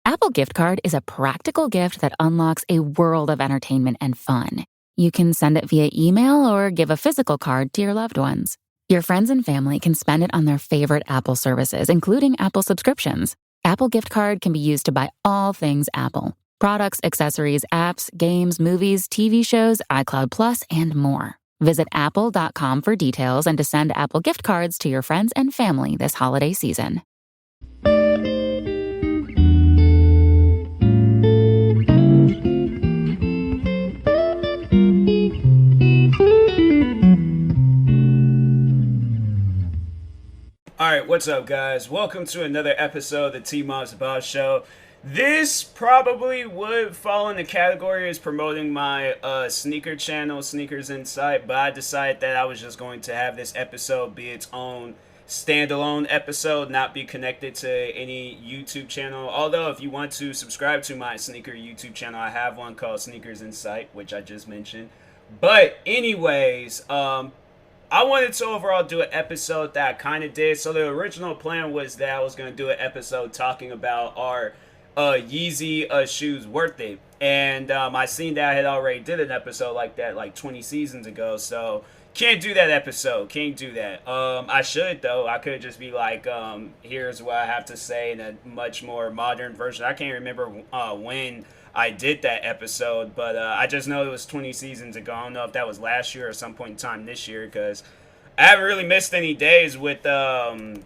Apple Gift Card is a practical gift that unlocks a world of entertainment and fun. You can send it via email or give a physical card to your loved ones. Your friends and family can spend it on their favorite Apple services, including Apple subscriptions. Apple Gift Card can be used to buy all things Apple: products, accessories, apps, games, movies, TV shows, iCloud Plus, and more. Visit apple.com for details and to send Apple Gift Cards to your friends and family this holiday season. Alright, what's up, guys? Welcome to another episode of the TMossBoss Show. This probably would fall in the category as promoting my sneaker channel, Sneakers Insight, but I decided that I was just going to have this episode be its own standalone episode, not be connected to any YouTube channel. Although, if you want to subscribe to my sneaker YouTube channel, I have one called Sneakers Insight, which I just mentioned. But anyways, I wanted to overall do an episode that I kind of did. So the original plan was that I was going to do an episode talking about our Yeezy shoes worth it. And I seen that I had already did an episode like that like 20 seasons ago. So can't do that episode. Can't do that. I should, though. I could just be like, here's what I have to say in a much more modern version. I can't remember when I did that episode, but I just know it was 20 seasons ago. I don't know if that was last year or some point in time this year, because I haven't really missed any days with my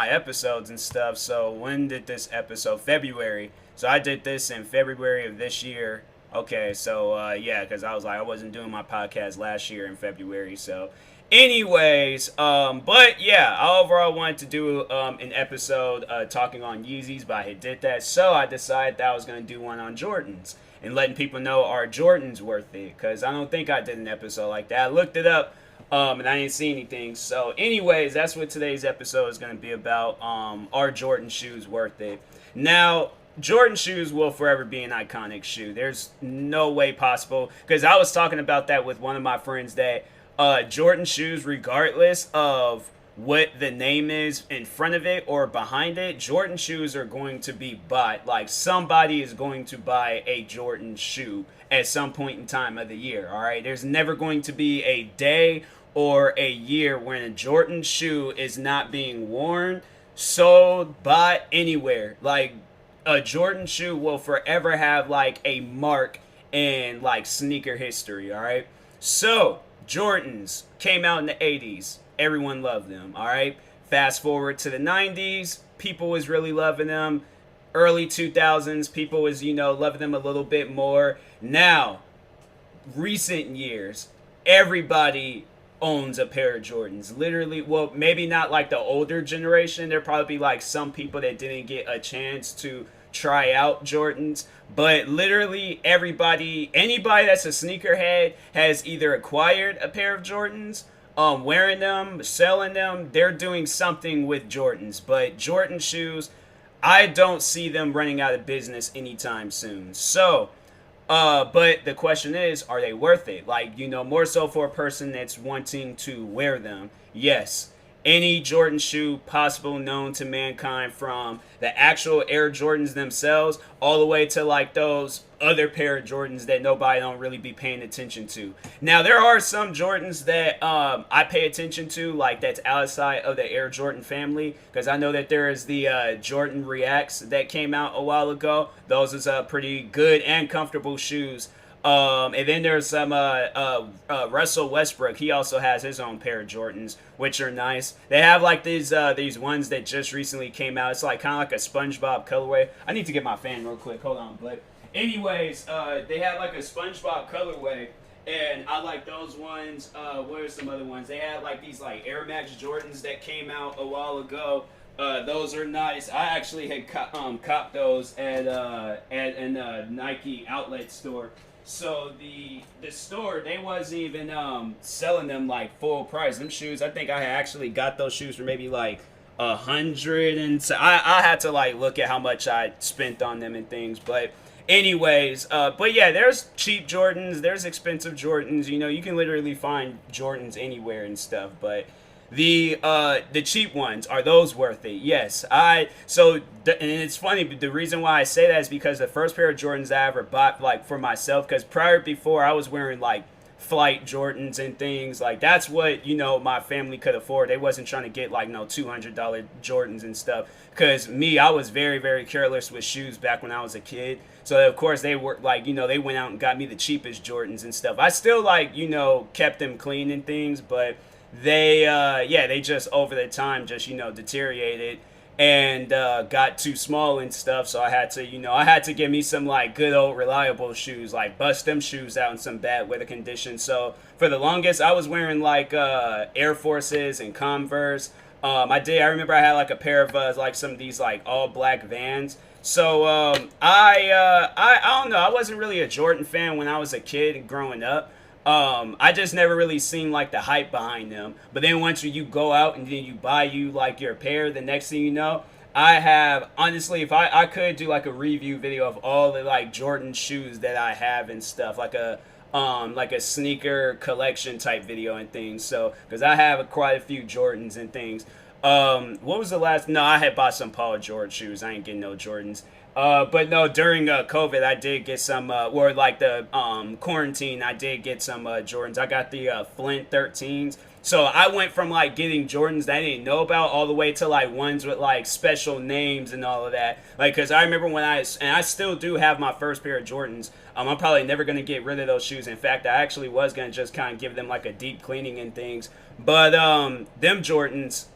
episodes and stuff. So when did this episode? February. So I did this in February of this year. Okay, so yeah, because I was like, I wasn't doing my podcast last year in February. So anyways, but yeah, I overall wanted to do an episode talking on Yeezys, but I did that, so I decided that I was going to do one on Jordans and letting people know, are Jordans worth it? Because I don't think I did an episode like that. I looked it up and I didn't see anything. So anyways, that's what today's episode is going to be about. Are Jordan shoes worth it? Now, Jordan shoes will forever be an iconic shoe. There's no way possible, because I was talking about that with one of my friends, that Jordan shoes, regardless of what the name is in front of it or behind it, Jordan shoes are going to be bought. Like, somebody is going to buy a Jordan shoe at some point in time of the year, all right? There's never going to be a day or a year when a Jordan shoe is not being worn, sold, bought, anywhere. Like, a Jordan shoe will forever have, like, a mark in, like, sneaker history, all right? So Jordans came out in the 80s. Everyone loved them, all right? Fast forward to the 90s, people was really loving them. Early 2000s, people was, loving them a little bit more. Now, recent years, everybody owns a pair of Jordans. Literally, well, maybe not like the older generation. There'll probably be like some people that didn't get a chance to try out Jordans, but literally anybody that's a sneakerhead has either acquired a pair of Jordans, wearing them, selling them. They're doing something with Jordans. But Jordan shoes, I don't see them running out of business anytime soon. So but the question is, are they worth it? Like, more so for a person that's wanting to wear them. Yes, any Jordan shoe possible known to mankind, from the actual Air Jordans themselves all the way to like those other pair of Jordans that nobody don't really be paying attention to. Now, there are some Jordans that I pay attention to, like that's outside of the Air Jordan family, because I know that there is the Jordan Reacts that came out a while ago. Those is pretty good and comfortable shoes. And then there's some Russell Westbrook. He also has his own pair of Jordans, which are nice. They have like these ones that just recently came out. It's like kind of like a SpongeBob colorway. I need to get my fan real quick. Hold on, but anyways, they have like a SpongeBob colorway, and I like those ones. What are some other ones? They had like these like Air Max Jordans that came out a while ago. Those are nice. I actually had copped those at a Nike outlet store. So the store, they wasn't even selling them like full price. Them shoes, I think I actually got those shoes for maybe like $100, and so I had to like look at how much I spent on them and things. But anyways, but yeah, there's cheap Jordans, there's expensive Jordans. You can literally find Jordans anywhere and stuff. But The cheap ones, are those worth it? Yes. And it's funny, but the reason why I say that is because the first pair of Jordans I ever bought, like, for myself, because before I was wearing like flight Jordans and things like that's what my family could afford. They wasn't trying to get like no $200 Jordans and stuff. Cause me, I was very very careless with shoes back when I was a kid. So of course they were like they went out and got me the cheapest Jordans and stuff. I still like kept them clean and things, but they just over the time just deteriorated and got too small and stuff. So I had to get me some like good old reliable shoes, like bust them shoes out in some bad weather conditions. So for the longest, I was wearing like Air Forces and Converse. I remember I had like a pair of like some of these like all black Vans. So I don't know. I wasn't really a Jordan fan when I was a kid and growing up. I just never really seen like the hype behind them. But then once you go out and then you buy you like your pair, the next thing you know, I have honestly, if I could do like a review video of all the like Jordan shoes that I have and stuff, like a sneaker collection type video and things. So because I have quite a few Jordans and things. What was the last? No, I had bought some Paul George shoes. I ain't getting no Jordans. But no, during COVID, I did get some, or like the quarantine, I did get some Jordans. I got the Flint 13s. So I went from like getting Jordans that I didn't know about all the way to like ones with like special names and all of that. Like, cause I remember and I still do have my first pair of Jordans. I'm probably never going to get rid of those shoes. In fact, I actually was going to just kind of give them like a deep cleaning and things. But them Jordans.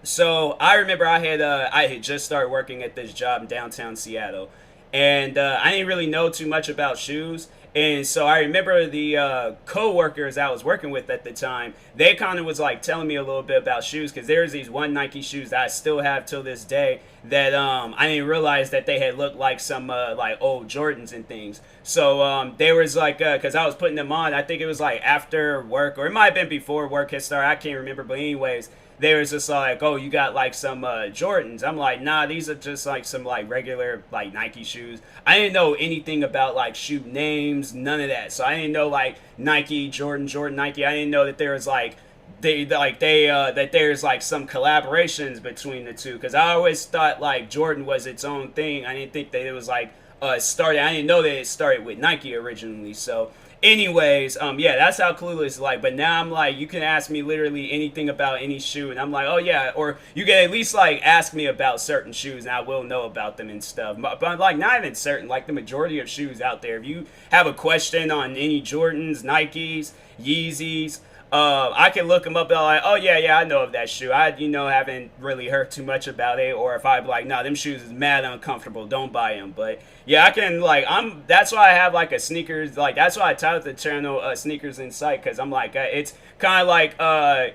So I remember I had just started working at this job in downtown Seattle, and I didn't really know too much about shoes. And so I remember the co-workers I was working with at the time, they kind of was like telling me a little bit about shoes, because there's these one Nike shoes that I still have till this day that I didn't realize that they had looked like some like old Jordans and things. So they was like, because I was putting them on, I think it was like after work, or it might have been before work had started, I can't remember, but anyways, they was just like, oh, you got like some Jordans. I'm like, nah, these are just like some like regular like Nike shoes. I didn't know anything about like shoe names, none of that. So I didn't know like Nike, Jordan, Nike. I didn't know that there was like that there's like some collaborations between the two, because I always thought like Jordan was its own thing. I didn't think that it was like started. I didn't know that it started with Nike originally. So anyways, yeah, that's how clueless like. But now I'm like, you can ask me literally anything about any shoe, and I'm like, oh yeah, or you can at least like ask me about certain shoes, and I will know about them and stuff. But like, not even certain, like the majority of shoes out there. If you have a question on any Jordans, Nikes, Yeezys, I can look them up and I'm like, oh yeah, I know of that shoe. I haven't really heard too much about it. Or if I'm like, nah, them shoes is mad uncomfortable, don't buy them. But yeah, I can like, that's why I have like a sneakers, like that's why I titled the channel Sneakers in Sight, because I'm like, it's kind of like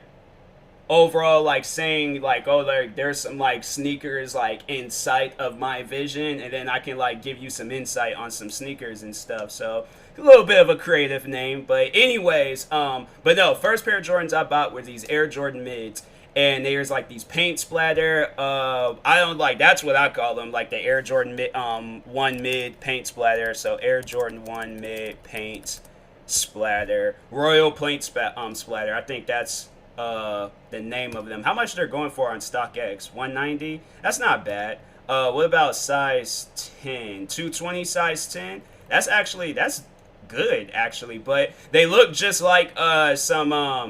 overall like saying like, oh, there's some like sneakers like in sight of my vision, and then I can like give you some insight on some sneakers and stuff. So a little bit of a creative name, but anyways, but no, first pair of Jordans I bought were these Air Jordan mids, and there's like these paint splatter. I don't like, that's what I call them, like the Air Jordan mid, 1 mid paint splatter. So Air Jordan 1 mid paint splatter, Royal paint splatter. I think that's the name of them. How much they're going for on StockX? 190. That's not bad. What about size 10? 220 size 10. That's good actually, but they look just like some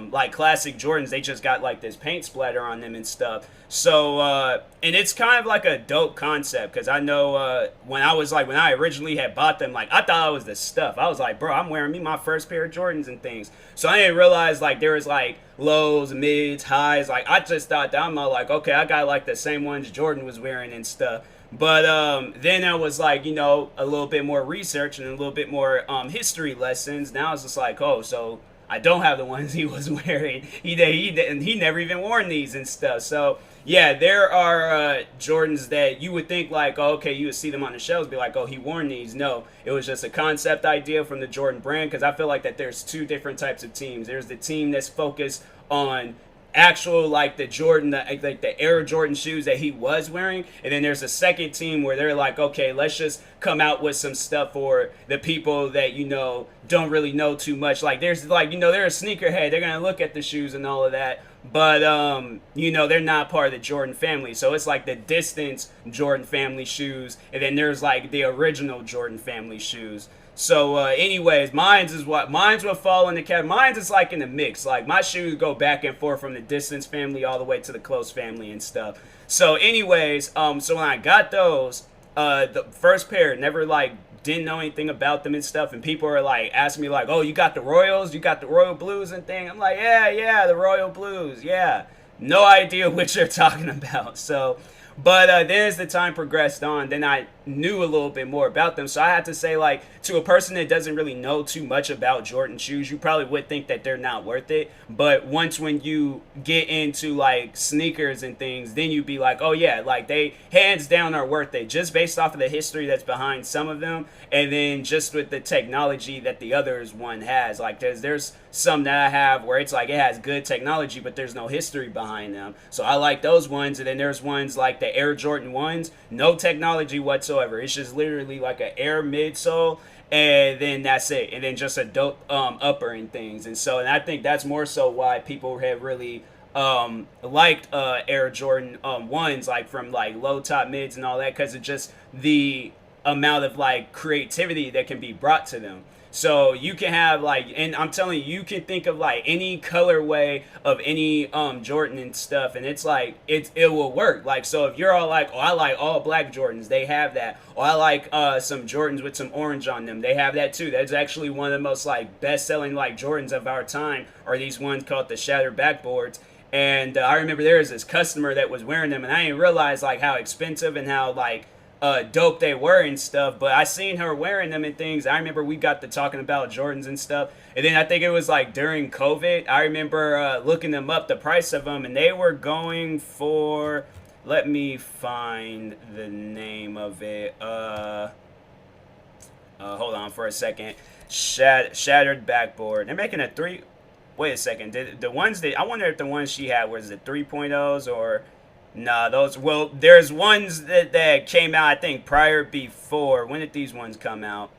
like classic Jordans. They just got like this paint splatter on them and stuff. So and it's kind of like a dope concept, because I know when I originally had bought them, like I thought I was the stuff. I was like, bro, I'm wearing me my first pair of Jordans and things. So I didn't realize like there was like lows, mids, highs. Like I just thought that I'm like, okay, I got like the same ones Jordan was wearing and stuff. But then I was like, a little bit more research and a little bit more history lessons. Now it's just like, oh, so I don't have the ones he was wearing. He never even worn these and stuff. So yeah, there are Jordans that you would think like, oh, okay, you would see them on the shelves, be like, oh, he worn these. No, it was just a concept idea from the Jordan brand, because I feel like that there's two different types of teams. There's the team that's focused on actual like the Jordan, like the Air Jordan shoes that he was wearing, and then there's a second team where they're like, okay, let's just come out with some stuff for the people that don't really know too much. Like there's like they're a sneakerhead, they're gonna look at the shoes and all of that, but they're not part of the Jordan family. So it's like the distance Jordan family shoes, and then there's like the original Jordan family shoes. So, anyways, mine's would fall in the cat. Mine's is like in the mix. Like my shoes go back and forth from the distance family all the way to the close family and stuff. So, anyways, so when I got those, the first pair, never like didn't know anything about them and stuff, and people are like asking me like, "Oh, you got the Royals? You got the Royal Blues and thing?" I'm like, "Yeah, the Royal Blues, yeah." No idea what you're talking about. So, but then as the time progressed on, then I knew a little bit more about them. So I had to say, like, to a person that doesn't really know too much about Jordan shoes, you probably would think that they're not worth it. But once when you get into like sneakers and things, then you'd be like, oh yeah, like they hands down are worth it, just based off of the history that's behind some of them, and then just with the technology that the others one has. Like there's some that I have where it's like it has good technology, but there's no history behind them. So I like those ones, and then there's ones like the Air Jordan 1s, no technology whatsoever. It's just literally like an Air midsole, and then that's it, and then just a dope upper and things. And I think that's more so why people have really liked Air Jordan 1s, like from like low top mids and all that, because of just the amount of like creativity that can be brought to them. So you can have like, and I'm telling you, you can think of like any colorway of any Jordan and stuff, and it's like it will work. Like, so if you're all like, oh, I like all black Jordans, they have that. Or I like some Jordans with some orange on them, they have that too. That's actually one of the most like best selling like Jordans of our time, are these ones called the shattered backboards. And I remember there was this customer that was wearing them, and I didn't realize like how expensive and how like dope they were and stuff, but I seen her wearing them and things. I remember we got to talking about Jordans and stuff, and then I think it was like during COVID, I remember looking them up, the price of them, and they were going for, let me find the name of it, hold on for a second, shattered backboard. They're making a three, wait a second, did the ones that, I wonder if the ones she had was the 3.0s or nah, those, well, there's ones that came out, I think, before. When did these ones come out?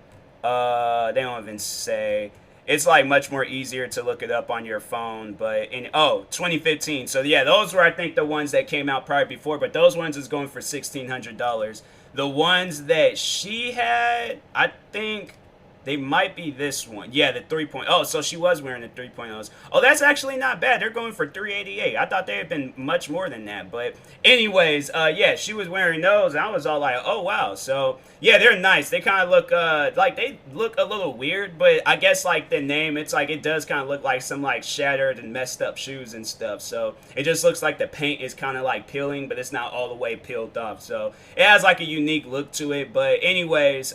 They don't even say. It's like much more easier to look it up on your phone, but 2015. So yeah, those were, I think, the ones that came out prior before, but those ones is going for $1,600. The ones that she had, I think they might be this one. Yeah, the 3.0. Oh, so she was wearing the 3.0s. Oh, that's actually not bad. They're going for $388. I thought they had been much more than that. But anyways, yeah, she was wearing those. And I was all like, oh, wow. So, yeah, they're nice. They kind of look, like, they look a little weird. But I guess, like, the name, it's like, it does kind of look like some, like, shattered and messed up shoes and stuff. So, it just looks like the paint is kind of, like, peeling, but it's not all the way peeled off. So, it has, like, a unique look to it. But anyways,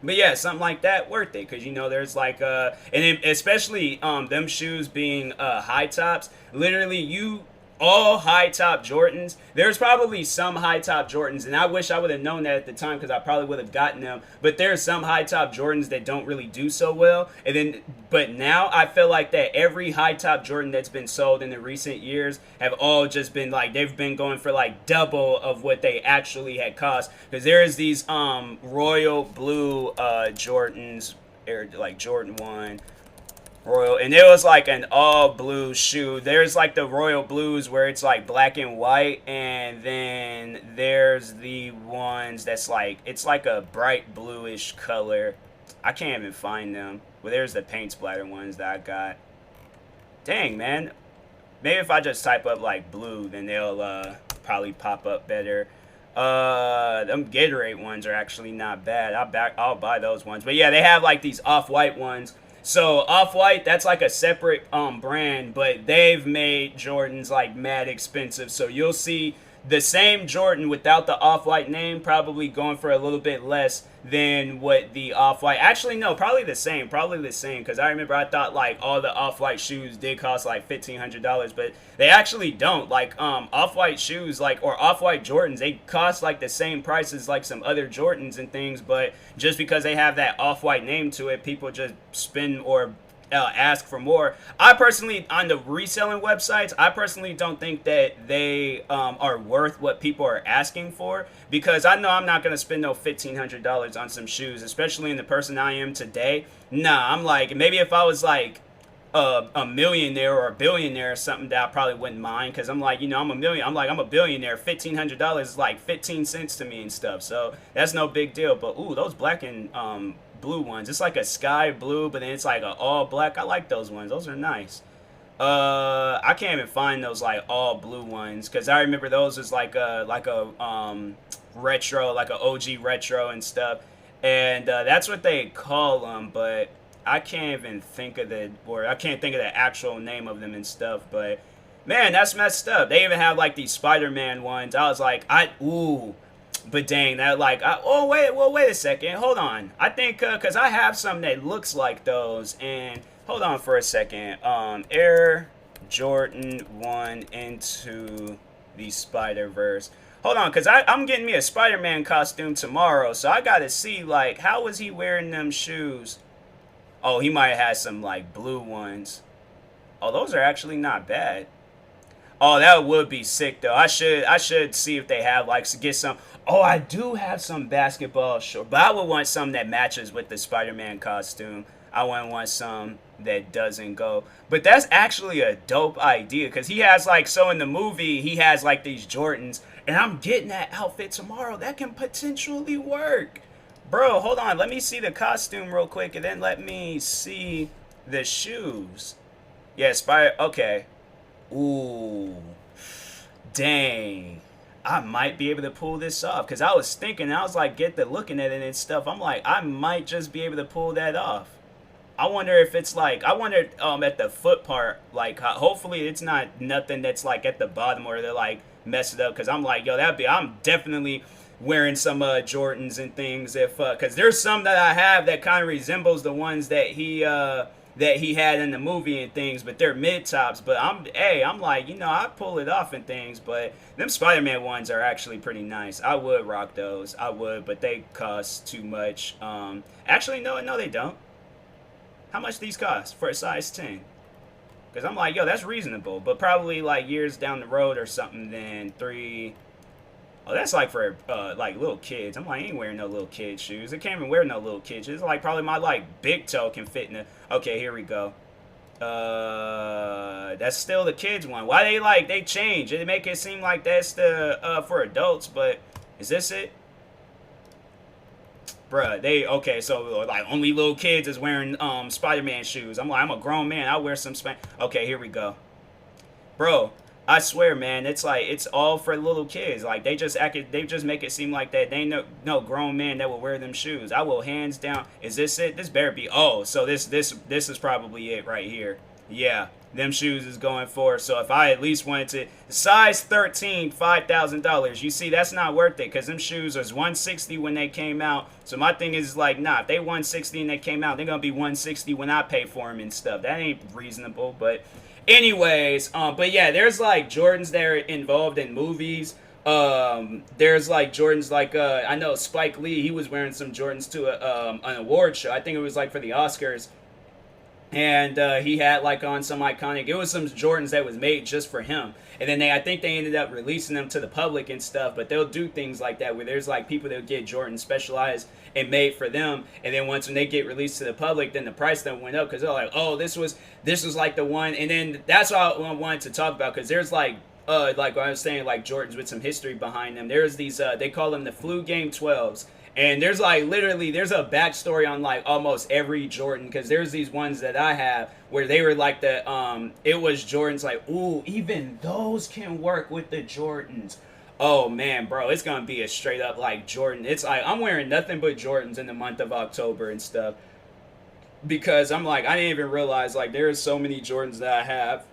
but yeah, something like that, worth it, because there's like and then especially them shoes being high tops, literally all high top Jordans. There's probably some high top Jordans, and I wish I would have known that at the time, because I probably would have gotten them. But there's some high top Jordans that don't really do so well. But now I feel like that every high top Jordan that's been sold in the recent years have all just been like, they've been going for like double of what they actually had cost. Because there's these royal blue Jordans, like Jordan 1. Royal, and it was like an all blue shoe. There's like the royal blues where it's like black and white, and then there's the ones that's like, it's like a bright bluish color. I can't even find them. Well, there's the paint splatter ones that I got. Dang, man. Maybe if I just type up like blue, then they'll probably pop up better. Them Gatorade ones are actually not bad. I'll buy those ones. But yeah, they have like these off-white ones. So Off-White, that's like a separate brand, but they've made Jordans like mad expensive. So you'll see the same Jordan without the Off-White name probably going for a little bit less than what the Off-White. Actually, no, probably the same, because I remember I thought like all the Off-White shoes did cost like $1,500, but they actually don't. Like Off-White shoes, like, or Off-White Jordans, they cost like the same price as like some other Jordans and things, but just because they have that Off-White name to it, people just spend or ask for more. I personally, on the reselling websites, I personally don't think that they are worth what people are asking for, because I know I'm not going to spend no $1,500 on some shoes, especially in the person I am today. Nah, I'm like, maybe if I was like a millionaire or a billionaire or something that I probably wouldn't mind, because I'm like, I'm a million. I'm a billionaire. $1,500 is like 15 cents to me and stuff. So that's no big deal. But ooh, those black and blue ones. It's like a sky blue, but then it's like a all black. I like those ones. Those are nice. I can't even find those like all blue ones, because I remember those as like a retro, like a OG retro and stuff, and that's what they call them. But I can't even think of I can't think of the actual name of them and stuff. But man, that's messed up. They even have like these Spider-Man ones. I was like, but dang, that like, wait a second, hold on. I think because I have some that looks like those, and hold on for a second. Air Jordan 1 into the Spider-Verse. Hold on, because I'm getting me a Spider-Man costume tomorrow, so I gotta see, like, how was he wearing them shoes? Oh, he might have had some, like, blue ones. Oh, those are actually not bad. Oh, that would be sick, though. I should see if they have, like, get some. Oh, I do have some basketball shorts, but I would want some that matches with the Spider-Man costume. I wouldn't want some that doesn't go. But that's actually a dope idea, because he has, like, so in the movie, he has, like, these Jordans, and I'm getting that outfit tomorrow. That can potentially work. Bro, hold on. Let me see the costume real quick, and then let me see the shoes. Yeah, okay. Ooh. Dang. I might be able to pull this off, because I was thinking, I was like, looking at it and stuff. I'm like, I might just be able to pull that off. I wonder if it's like, at the foot part, like, hopefully it's not nothing that's like at the bottom where they're like messed up, because I'm like, yo, I'm definitely wearing some Jordans and things, if because there's some that I have that kind of resembles the ones that he had in the movie and things, but they're mid tops. But I'm like, I pull it off and things, but them Spider-Man ones are actually pretty nice. I would rock those. I would, but they cost too much. Actually, no, they don't. How much these cost for a size 10? Because I'm like, yo, that's reasonable. But probably like years down the road or something, then 3. Oh, that's like for like little kids. I'm like, I ain't wearing no little kid shoes. I can't even wear no little kid shoes. Like probably my like big toe can fit in a. Okay, here we go. That's still the kids one. Why they change? They make it seem like that's the for adults, but is this it? Bruh, okay, so like only little kids is wearing Spider-Man shoes. I'm like, I'm a grown man. I wear some Okay, here we go. Bro, I swear, man, it's like it's all for little kids. Like they just make it seem like that they no grown man that will wear them shoes. I will hands down. Is this it? This better be. Oh, so this is probably it right here. Yeah, them shoes is going for. So if I at least wanted to size 13, $5,000. You see, that's not worth it, because them shoes was $160 when they came out. So my thing is like, nah, if they $160 and they came out, they're gonna be $160 when I pay for them and stuff. That ain't reasonable. But anyways, but yeah, there's like Jordans that are involved in movies. There's like Jordans like I know Spike Lee, he was wearing some Jordans to an award show. I think it was like for the Oscars. And he had like on some iconic, it was some Jordans that was made just for him. And then I think they ended up releasing them to the public and stuff. But they'll do things like that where there's like people that get Jordans specialized and made for them. And then when they get released to the public, then the price then went up, because they're like, oh, this was like the one. And then that's what I wanted to talk about, because there's like what I was saying, like Jordans with some history behind them. There's these they call them the Flu Game 12s. And there's like literally there's a backstory on like almost every Jordan, because there's these ones that I have where they were like it was Jordans like, ooh, even those can work with the Jordans. Oh man, bro, it's gonna be a straight up like Jordan. It's like I'm wearing nothing but Jordans in the month of October and stuff, because I'm like, I didn't even realize like there's so many Jordans that I have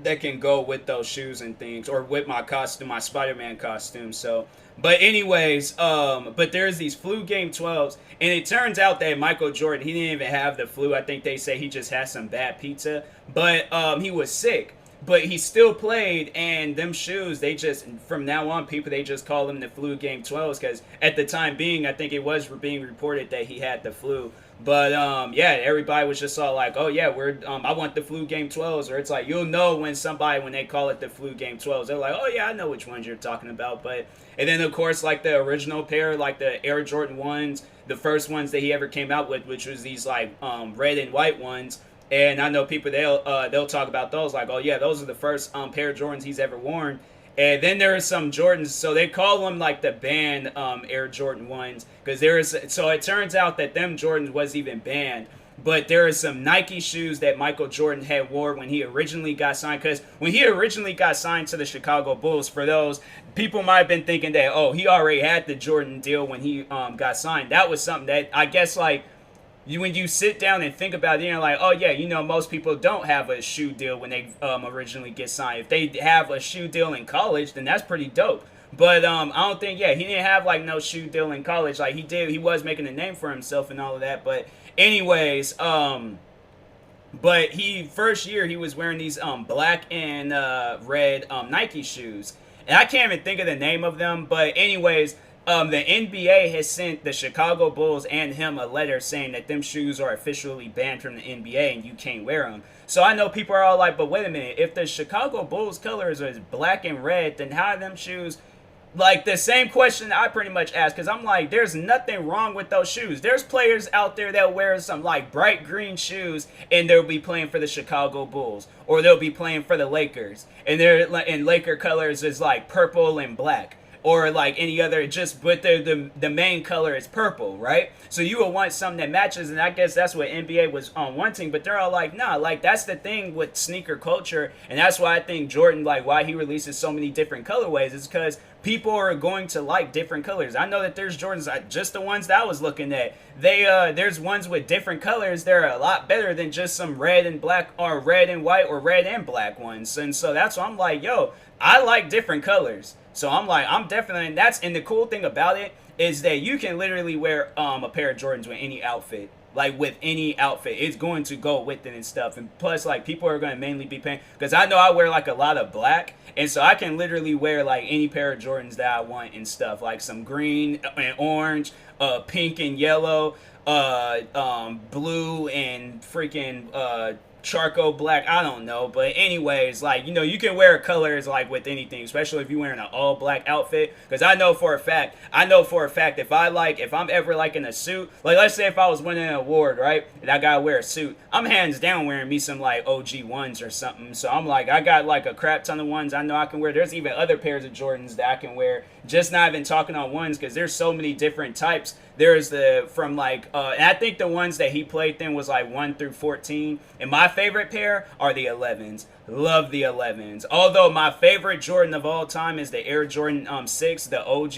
that can go with those shoes and things, or with my costume, my Spider-Man costume. So, but anyways, but there's these Flu Game 12s, and it turns out that Michael Jordan, he didn't even have the flu. I think they say he just had some bad pizza, but he was sick, but he still played. And them shoes, they just, from now on, people, they just call them the Flu Game 12s, because at the time being, I think it was being reported that he had the flu. But yeah, everybody was just all like, oh yeah, I want the Flu Game 12s. Or it's like, you'll know when they call it the Flu Game 12s, they're like, oh yeah, I know which ones you're talking about. But and then of course, like the original pair, like the Air Jordan 1s, the first ones that he ever came out with, which was these like red and white ones. And I know people they'll talk about those like, oh yeah, those are the first pair of Jordans he's ever worn. And then there are some Jordans, so they call them like the banned Air Jordan ones, because there is. So it turns out that them Jordans was even banned, but there are some Nike shoes that Michael Jordan had wore when he originally got signed. Because when he originally got signed to the Chicago Bulls, for those people might have been thinking that, oh, he already had the Jordan deal when he got signed. That was something that I guess like when you sit down and think about it, you're like, oh yeah, most people don't have a shoe deal when they originally get signed. If they have a shoe deal in college, then that's pretty dope. But I don't think, yeah, he didn't have like no shoe deal in college. Like he was making a name for himself and all of that. But anyways, but he first year he was wearing these black and red Nike shoes, and I can't even think of the name of them. But anyways, the NBA has sent the Chicago Bulls and him a letter saying that them shoes are officially banned from the NBA and you can't wear them. So I know people are all like, but wait a minute, if the Chicago Bulls colors is black and red, then how are them shoes? Like the same question I pretty much asked, because I'm like, there's nothing wrong with those shoes. There's players out there that wear some like bright green shoes and they'll be playing for the Chicago Bulls, or they'll be playing for the Lakers, and and Laker colors is like purple and black, or like any other, just but the main color is purple, right? So you will want something that matches, and I guess that's what NBA was wanting. But they're all like, nah, like that's the thing with sneaker culture, and that's why I think Jordan, like why he releases so many different colorways, is because people are going to like different colors. I know that there's Jordans, just the ones that I was looking at. There's ones with different colors. They're a lot better than just some red and black or red and white or red and black ones. And so that's why I'm like, yo, I like different colors. So I'm like, I'm definitely, and the cool thing about it is that you can literally wear a pair of Jordans with any outfit. Like with any outfit, it's going to go with it and stuff. And plus, like people are going to mainly be paying, because I know I wear like a lot of black, and so I can literally wear like any pair of Jordans that I want and stuff, like some green and orange, pink and yellow, blue and freaking charcoal black, I don't know. But anyways, like you can wear colors like with anything, especially if you're wearing an all black outfit, because I know for a fact if I'm ever like in a suit, like let's say if I was winning an award, right, and I gotta wear a suit, I'm hands down wearing me some like OG ones or something. So I'm like, I got like a crap ton of ones I know I can wear. There's even other pairs of Jordans that I can wear, just not even talking on ones, because there's so many different types. There's and I think the ones that he played then was like 1 through 14. And my favorite pair are the 11s. Love the 11s. Although my favorite Jordan of all time is the Air Jordan 6, the OG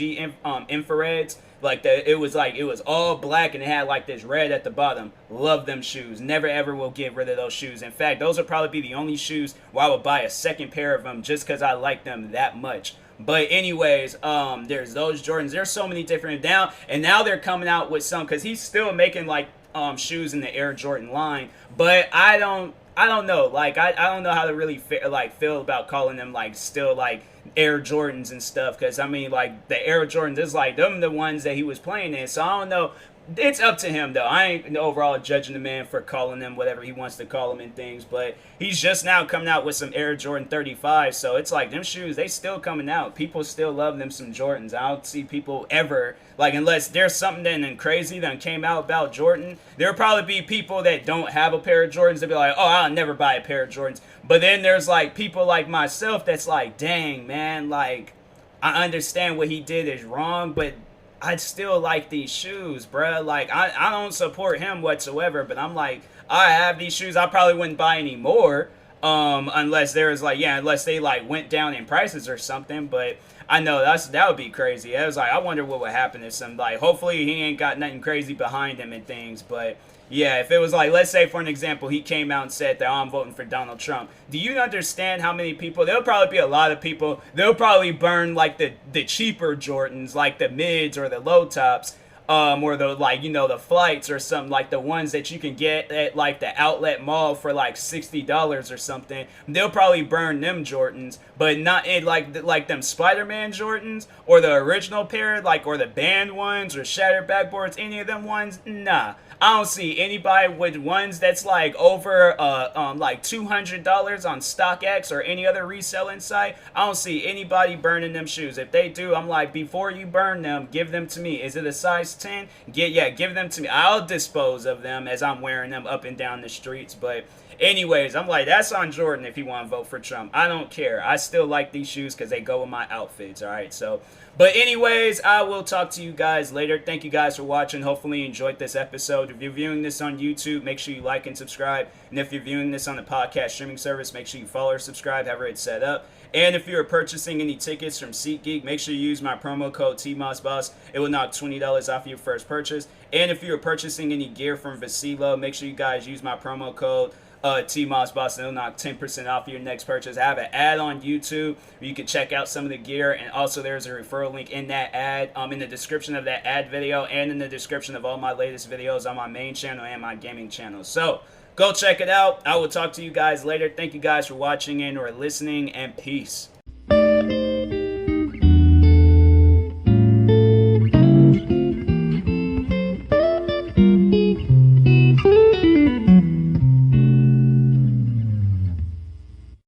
infrareds. Like it was all black and it had like this red at the bottom. Love them shoes. Never ever will get rid of those shoes. In fact, those would probably be the only shoes where I would buy a second pair of them, just because I like them that much. But anyways, there's those Jordans. There's so many different now, and now they're coming out with some, because he's still making like shoes in the Air Jordan line. But I don't know. Like I don't know how to really feel about calling them like still like Air Jordans and stuff, because I mean like the Air Jordans is like them the ones that he was playing in. So I don't know. It's up to him, though. I ain't overall judging the man for calling them whatever he wants to call them and things, but he's just now coming out with some Air Jordan 35, so it's like them shoes, they still coming out. People still love them some Jordans. I don't see people ever, like, unless there's something that crazy that came out about Jordan, there'll probably be people that don't have a pair of Jordans that be like, oh, I'll never buy a pair of Jordans. But then there's, like, people like myself that's like, dang, man, like, I understand what he did is wrong, but I still like these shoes, bruh. Like, I don't support him whatsoever, but I'm like, I have these shoes. I probably wouldn't buy any more, unless they like went down in prices or something. But I know that would be crazy. I was like, I wonder what would happen if hopefully he ain't got nothing crazy behind him and things, but yeah, if it was like, let's say for an example, he came out and said that, oh, I'm voting for Donald Trump. Do you understand how many people, there'll probably be a lot of people, they'll probably burn like the cheaper Jordans, like the mids or the low tops, or the like, the flights or something, like the ones that you can get at like the outlet mall for like $60 or something. They'll probably burn them Jordans, but not in like them Spider-Man Jordans or the original pair, like, or the band ones or shattered backboards, any of them ones. Nah, I don't see anybody with ones that's like over like $200 on StockX or any other reselling site. I don't see anybody burning them shoes. If they do, I'm like, before you burn them, give them to me. Is it a size times 10, give them to me. I'll dispose of them as I'm wearing them up and down the streets. But anyways, I'm like, that's on Jordan if he want to vote for Trump. I don't care. I still like these shoes because they go with my outfits. All right, so. But anyways, I will talk to you guys later. Thank you guys for watching. Hopefully you enjoyed this episode. If you're viewing this on YouTube, make sure you like and subscribe. And if you're viewing this on the podcast streaming service, make sure you follow or subscribe, however it's set up. And if you're purchasing any tickets from SeatGeek, make sure you use my promo code TMossBoss. It will knock $20 off your first purchase. And if you're purchasing any gear from Vacilo, make sure you guys use my promo code TMossBoss, and it'll knock 10% off your next purchase. I have an ad on YouTube where you can check out some of the gear, and also there's a referral link in that ad, in the description of that ad video, and in the description of all my latest videos on my main channel and my gaming channel. So go check it out. I will talk to you guys later. Thank you guys for watching and or listening, and peace.